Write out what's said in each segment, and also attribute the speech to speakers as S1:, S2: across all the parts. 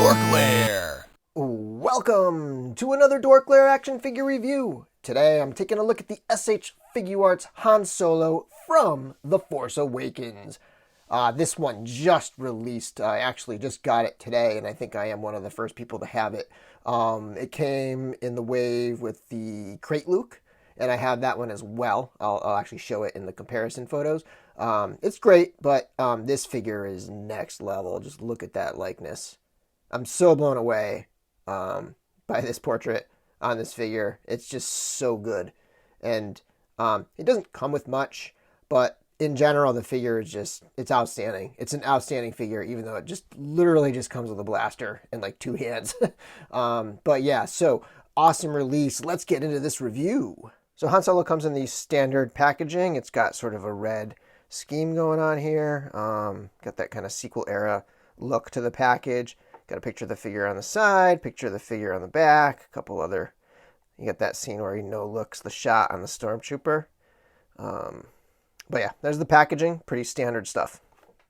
S1: DorkLair.
S2: Welcome to another DorkLair action figure review. Today I'm taking a look at the SH Figuarts Han Solo from The Force Awakens. This one just released. I actually just got it today, and I think I am one of the first people to have it. It came in the wave with the Crait Luke, and I have that one as well. I'll actually show it in the comparison photos. It's great, but this figure is next level. Just look at that likeness. I'm so blown away by this portrait on this figure. It's just so good. And it doesn't come with much, but in general, the figure is just, it's outstanding. It's an outstanding figure, even though it just literally just comes with a blaster and like two hands. But yeah, so awesome release. Let's get into this review. So Han Solo comes in the standard packaging. It's got sort of a red scheme going on here. Got that kind of sequel era look to the package. Got a picture of the figure on the side, picture of the figure on the back, a couple other. You got that scene where he no-looks the shot on the Stormtrooper. But yeah, there's the packaging. Pretty standard stuff.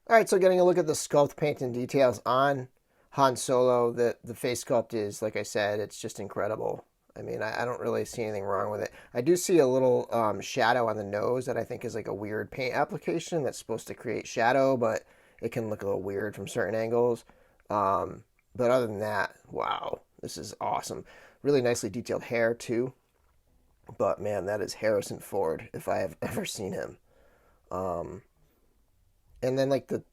S2: All right, so getting a look at the sculpt, paint, and details on Han Solo. The face sculpt is, like I said, it's just incredible. I mean, I don't really see anything wrong with it. I do see a little shadow on the nose that I think is like a weird paint application that's supposed to create shadow, but it can look a little weird from certain angles. But other than that, wow, this is awesome. Really nicely detailed hair, too. But, man, that is Harrison Ford, if I have ever seen him. And then, like, the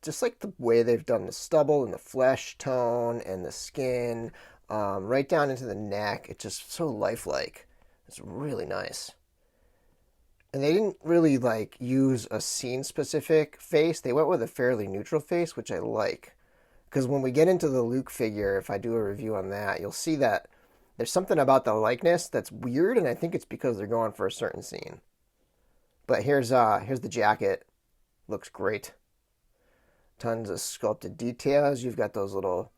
S2: way they've done the stubble and the flesh tone and the skin, right down into the neck, it's just so lifelike. It's really nice. And they didn't really, like, use a scene-specific face. They went with a fairly neutral face, which I like. Because when we get into the Luke figure, if I do a review on that, you'll see that there's something about the likeness that's weird, and I think it's because they're going for a certain scene. But here's the jacket. Looks great. Tons of sculpted details. You've got those little,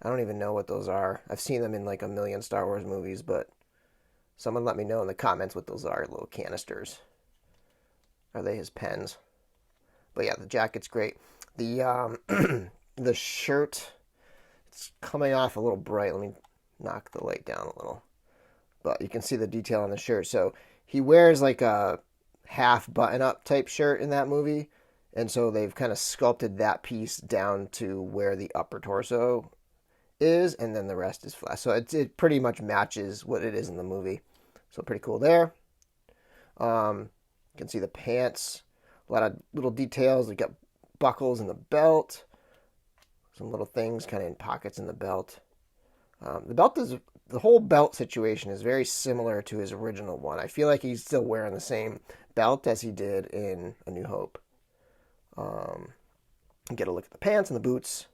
S2: I don't even know what those are. I've seen them in like a million Star Wars movies, but someone let me know in the comments what those are. Little canisters. Are they his pens? But yeah, the jacket's great. The the shirt, it's coming off a little bright. Let me knock the light down a little. But you can see the detail on the shirt. So he wears like a half button-up type shirt in that movie. And so they've kind of sculpted that piece down to where the upper torso is. And then the rest is flat. So it pretty much matches what it is in the movie. So pretty cool there. You can see the pants. A lot of little details. They got buckles in the belt. Some little things kind of in pockets in the belt. The whole belt situation is very similar to his original one. I feel like he's still wearing the same belt as he did in A New Hope. Get a look at the pants and the boots.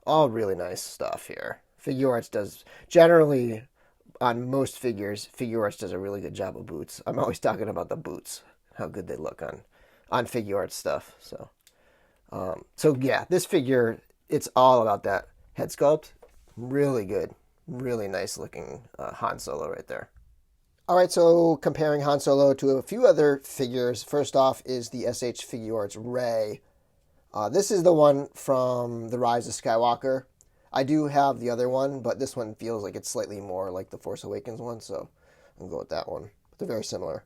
S2: All really nice stuff here. Figuarts does, generally, on most figures, Figuarts does a really good job of boots. I'm always talking about the boots, how good they look on Figuarts stuff. So yeah, this figure, it's all about that head sculpt. Really good. Really nice looking Han Solo right there. All right, so comparing Han Solo to a few other figures. First off is the SH Figuarts Rey. This is the one from The Rise of Skywalker. I do have the other one, but this one feels like it's slightly more like the Force Awakens one, so I'm going to go with that one. They're very similar.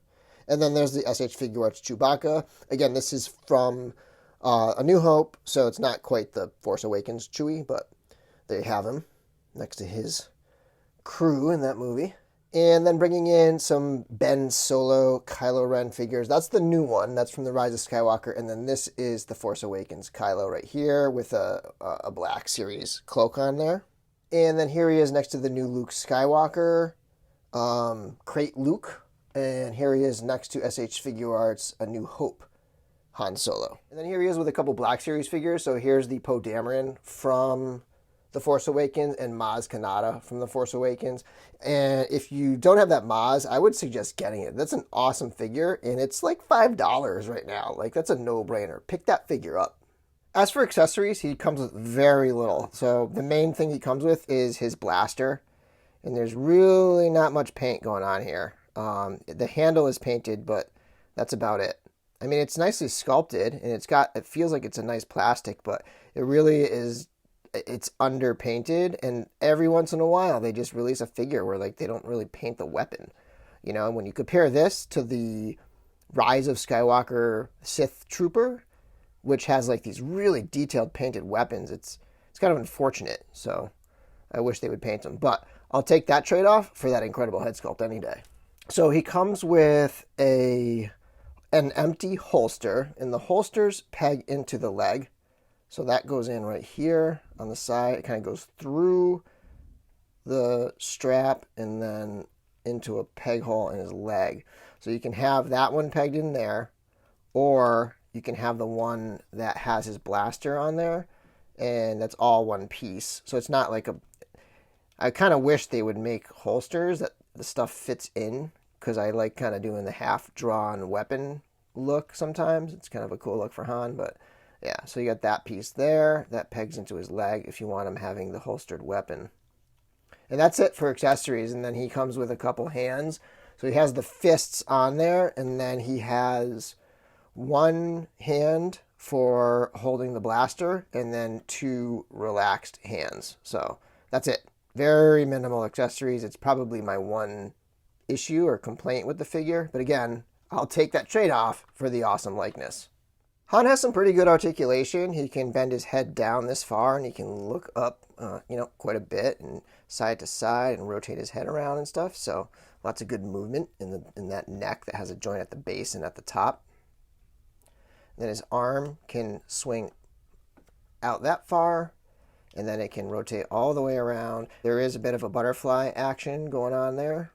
S2: And then there's the SH Figuarts Chewbacca. Again, this is from A New Hope, so it's not quite the Force Awakens Chewie, but there you have him next to his crew in that movie. And then bringing in some Ben Solo Kylo Ren figures. That's the new one. That's from The Rise of Skywalker. And then this is the Force Awakens Kylo right here with a Black Series cloak on there. And then here he is next to the new Luke Skywalker, Crait Luke. And here he is next to SH Figuarts A New Hope Han Solo. And then here he is with a couple Black Series figures. So here's the Poe Dameron from The Force Awakens and Maz Kanata from The Force Awakens. And if you don't have that Maz, I would suggest getting it. That's an awesome figure, and it's like $5 right now. Like, that's a no-brainer. Pick that figure up. As for accessories, he comes with very little. So the main thing he comes with is his blaster, and there's really not much paint going on here. The handle is painted, but that's about it. I mean, it's nicely sculpted, and it feels like it's a nice plastic, but it really is it's underpainted, and every once in a while they just release a figure where like they don't really paint the weapon. You know, when you compare this to the Rise of Skywalker Sith Trooper, which has like these really detailed painted weapons, it's kind of unfortunate. So I wish they would paint them, but I'll take that trade-off for that incredible head sculpt any day. So he comes with an empty holster, and the holsters peg into the leg. So that goes in right here on the side. It kind of goes through the strap and then into a peg hole in his leg. So you can have that one pegged in there, or you can have the one that has his blaster on there, and that's all one piece. So it's not like I kind of wish they would make holsters that the stuff fits in, because I like kind of doing the half-drawn weapon look sometimes. It's kind of a cool look for Han, but yeah. So you got that piece there. That pegs into his leg if you want him having the holstered weapon. And that's it for accessories. And then he comes with a couple hands. So he has the fists on there, and then he has one hand for holding the blaster, and then two relaxed hands. So that's it. Very minimal accessories. It's probably my one issue or complaint with the figure. But again, I'll take that trade-off for the awesome likeness. Han has some pretty good articulation. He can bend his head down this far, and he can look up, quite a bit, and side to side, and rotate his head around and stuff. So lots of good movement in that neck that has a joint at the base and at the top. Then his arm can swing out that far, and then it can rotate all the way around. There is a bit of a butterfly action going on there.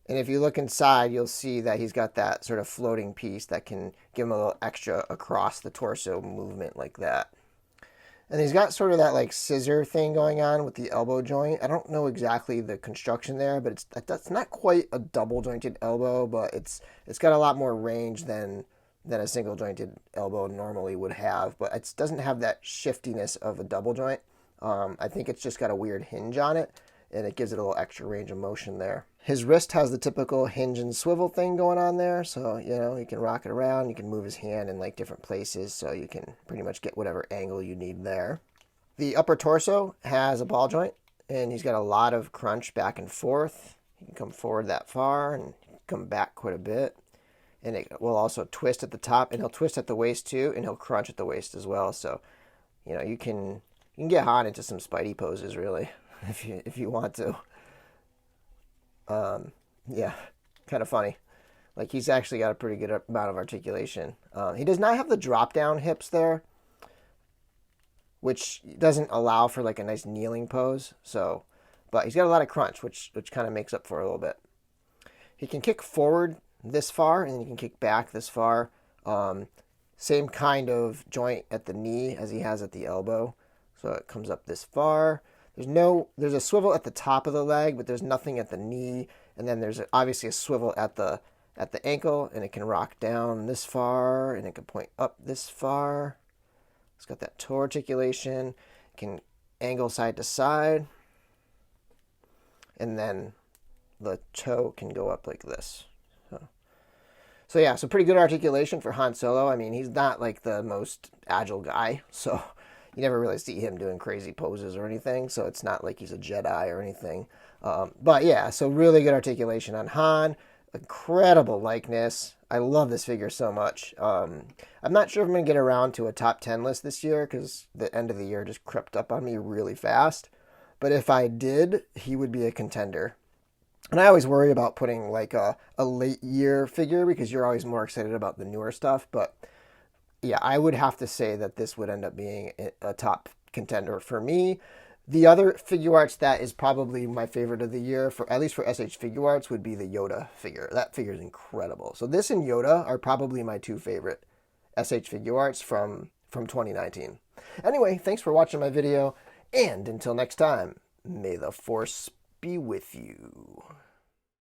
S2: And if you look inside, you'll see that he's got that sort of floating piece that can give him a little extra across the torso movement like that. And he's got sort of that like scissor thing going on with the elbow joint. I don't know exactly the construction there, but it's not quite a double jointed elbow, but it's got a lot more range than a single jointed elbow normally would have. But it doesn't have that shiftiness of a double joint. I think it's just got a weird hinge on it, and it gives it a little extra range of motion there. His wrist has the typical hinge and swivel thing going on there, so, you can rock it around. You can move his hand in, like, different places, so you can pretty much get whatever angle you need there. The upper torso has a ball joint, and he's got a lot of crunch back and forth. He can come forward that far and come back quite a bit. And it will also twist at the top, and he'll twist at the waist, too, and he'll crunch at the waist as well. So, you can get Han into some Spidey poses, really, if you want to. Yeah, kind of funny. Like, he's actually got a pretty good amount of articulation. He does not have the drop-down hips there, which doesn't allow for, like, a nice kneeling pose. So, but he's got a lot of crunch, which kind of makes up for it a little bit. He can kick forward this far, and then he can kick back this far. Same kind of joint at the knee as he has at the elbow. So it comes up this far. There's a swivel at the top of the leg, but there's nothing at the knee. And then there's obviously a swivel at the ankle, and it can rock down this far, and it can point up this far. It's got that toe articulation. It can angle side to side. And then the toe can go up like this. So yeah, so pretty good articulation for Han Solo. I mean, he's not like the most agile guy, so you never really see him doing crazy poses or anything, so it's not like he's a Jedi or anything. But yeah, so really good articulation on Han. Incredible likeness. I love this figure so much. I'm not sure if I'm going to get around to a top 10 list this year, because the end of the year just crept up on me really fast. But if I did, he would be a contender. And I always worry about putting like a late year figure, because you're always more excited about the newer stuff. But yeah, I would have to say that this would end up being a top contender for me. The other Figuarts that is probably my favorite of the year, at least for SH Figuarts, would be the Yoda figure. That figure is incredible. So this and Yoda are probably my two favorite SH Figuarts from 2019. Anyway, thanks for watching my video, and until next time, may the Force be with you.